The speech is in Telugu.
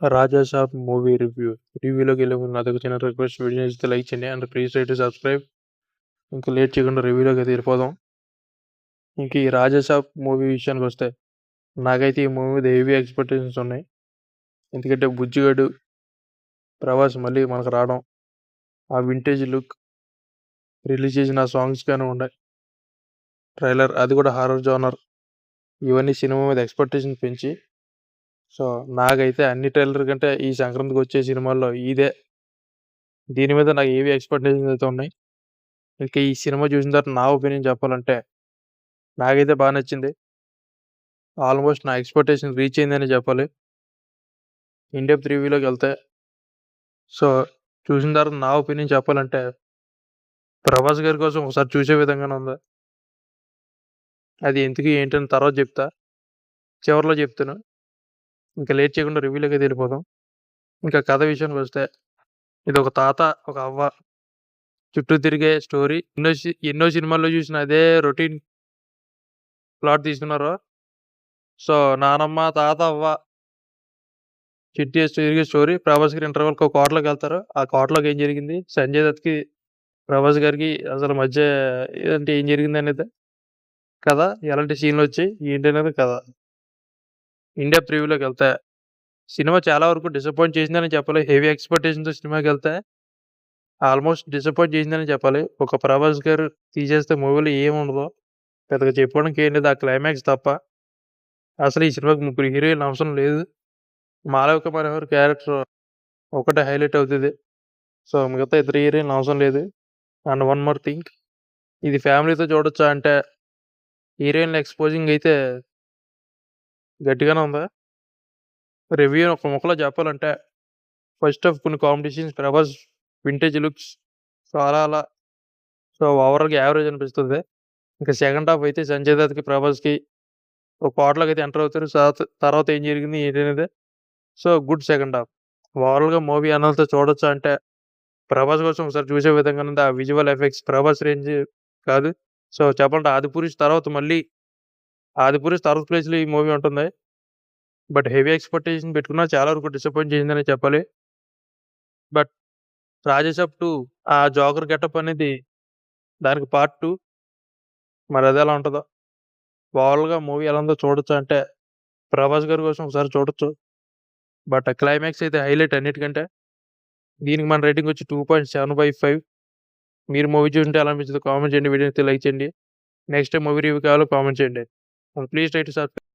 రాజాసాబ్ మూవీ రివ్యూలోకి వెళ్ళే ముందు నాదొక చిన్న రిక్వెస్ట్. వీడియో నచ్చితే లైక్ చేయండి and please try to subscribe. ఇంకా లేట్ చేయకుండా రివ్యూలోకి అయితే వెళ్ళిపోదాం. ఇంక ఈ రాజాసాబ్ మూవీ విషయానికి వస్తే నాకైతే ఈ మూవీ మీద హెవీ ఎక్స్పెక్టేషన్స్ ఉన్నాయి. ఎందుకంటే బుజ్జిగాడు ప్రభాస్ మళ్ళీ మనకు రావడం, ఆ వింటేజ్ లుక్, రిలీజ్ చేసిన సాంగ్స్ కానీ ఉన్నాయి, ట్రైలర్ అది కూడా హారర్ జోనర్, ఇవన్నీ సినిమా మీద ఎక్స్పెక్టేషన్ పెంచి, సో నాకైతే అన్ని ట్రైలర్ కంటే ఈ సంక్రాంతికి వచ్చే సినిమాల్లో దీని మీద నాకు ఏవి ఎక్స్పెక్టేషన్స్ అయితే ఉన్నాయి. ఇంకా ఈ సినిమా చూసిన తర్వాత నా ఒపీనియన్ చెప్పాలంటే నాకైతే బాగా నచ్చింది. ఆల్మోస్ట్ నా ఎక్స్పెక్టేషన్ రీచ్ అయిందని చెప్పాలి. ఇన్‌డెప్త్ రివ్యూలోకి వెళ్తే, సో చూసిన తర్వాత నా ఒపీనియన్ చెప్పాలంటే ప్రభాస్ గారి కోసం ఒకసారి చూసే విధంగానే ఉంది. అది ఎందుకు ఏంటని తర్వాత చెప్తా, చివరిలో చెప్తాను. ఇంకా లేట్ చేయకుండా రివ్యూలోకి అయితే వెళ్ళిపోదాం. ఇంకా కథ విషయానికి వస్తే, ఇది ఒక తాత ఒక అవ్వ చుట్టూ తిరిగే స్టోరీ. ఎన్నో సినిమాల్లో చూసిన అదే రొటీన్ ప్లాట్ తీసుకున్నారు. సో నానమ్మ తాత అవ్వ చుట్టూ తిరిగే స్టోరీ. ప్రభాస్ గారు ఇంటర్వెల్‌కి ఒక కోటలోకి వెళ్తారు. ఆ కోటలోకి ఏం జరిగింది, సంజయ్ దత్‌కి ప్రభాస్ గారికి అసలు మధ్య అంటే ఏం జరిగింది అనేది కథ, ఎలాంటి సీన్లు వచ్చాయి ఏంటి అనేది కథ. ఇన్‌డెప్త్ రివ్యూలోకి వెళ్తే సినిమా చాలా వరకు డిసప్పాయింట్ చేసిందని చెప్పాలి. హెవీ ఎక్స్పెక్టేషన్‌తో సినిమాకి వెళ్తే ఆల్మోస్ట్ డిసప్పాయింట్ చేసిందని చెప్పాలి. ఒక ప్రభాస్ గారు తీసేస్తే మూవీలో ఏముండదు, పెద్దగా చెప్పుకోవడానికి ఏం లేదు, ఆ క్లైమాక్స్ తప్ప. అసలు ఈ సినిమాకి ముగ్గురు హీరోయిన్లు అవసరం లేదు. మాళవిక మనోహర్ క్యారెక్టర్ ఒకటే హైలైట్ అవుతుంది. సో మిగతా ఇద్దరు హీరోయిన్లు అవసరం లేదు. అండ్ వన్ మోర్ థింగ్, ఇది ఫ్యామిలీతో చూడొచ్చా అంటే హీరోయిన్ల ఎక్స్పోజింగ్ అయితే గట్టిగానే ఉంది. రివ్యూ ఒక ముక్కలో చెప్పాలంటే, ఫస్ట్ హాఫ్ కొన్ని competitions Prabhas vintage looks so అలా సో ఓవరాల్‌గా యావరేజ్ అనిపిస్తుంది. ఇంకా సెకండ్ హాఫ్ అయితే సంజయ్ దత్‌కి ప్రభాస్‌కి ఒక కోటలోకి అయితే ఎంటర్ అవుతారు. తర్వాత ఏం జరిగింది ఏంటి అనేది సో గుడ్ సెకండ్ హాఫ్. ఓవరాల్‌గా మూవీ అనాలతో చూడొచ్చా అంటే ప్రభాస్ కోసం ఒకసారి చూసే విధంగానే ఉంది. ఆ విజువల్ ఎఫెక్ట్స్ ప్రభాస్ రేంజ్ కాదు. సో చెప్పాలంటే 'ఆదిపురుష్' తర్వాత మళ్ళీ 'ఆదిపురుష్' తర్వాత ప్లేస్‌లో ఈ మూవీ ఉంటుంది. బట్ హెవీ ఎక్స్‌పెక్టేషన్ పెట్టుకున్నా చాలా వరకు డిసప్పాయింట్ చేసిందనే చెప్పాలి. బట్ 'రాజసాబ్ 2' ఆ జోకర్ గెటప్ అనేది దానికి పార్ట్ 2 మరి అదెలా ఉంటదో. ఓవరాల్‌గా మూవీ ఎలా ఉందో చూడొచ్చా అంటే ప్రభాస్ గారి కోసం ఒకసారి చూడొచ్చు. బట్ క్లైమాక్స్ అయితే హైలైట్ అన్నిటికంటే. దీనికి మన రేటింగ్ వచ్చి 2.7/5. మీరు మూవీ చూసుంటే ఎలా అనిపించిందో కామెంట్ చేయండి. వీడియో నచ్చితే లైక్ చేయండి. నెక్స్ట్ టైమ్ మూవీ రివ్యూ కావాలో కామెంట్ చేయండి. And please try to subscribe.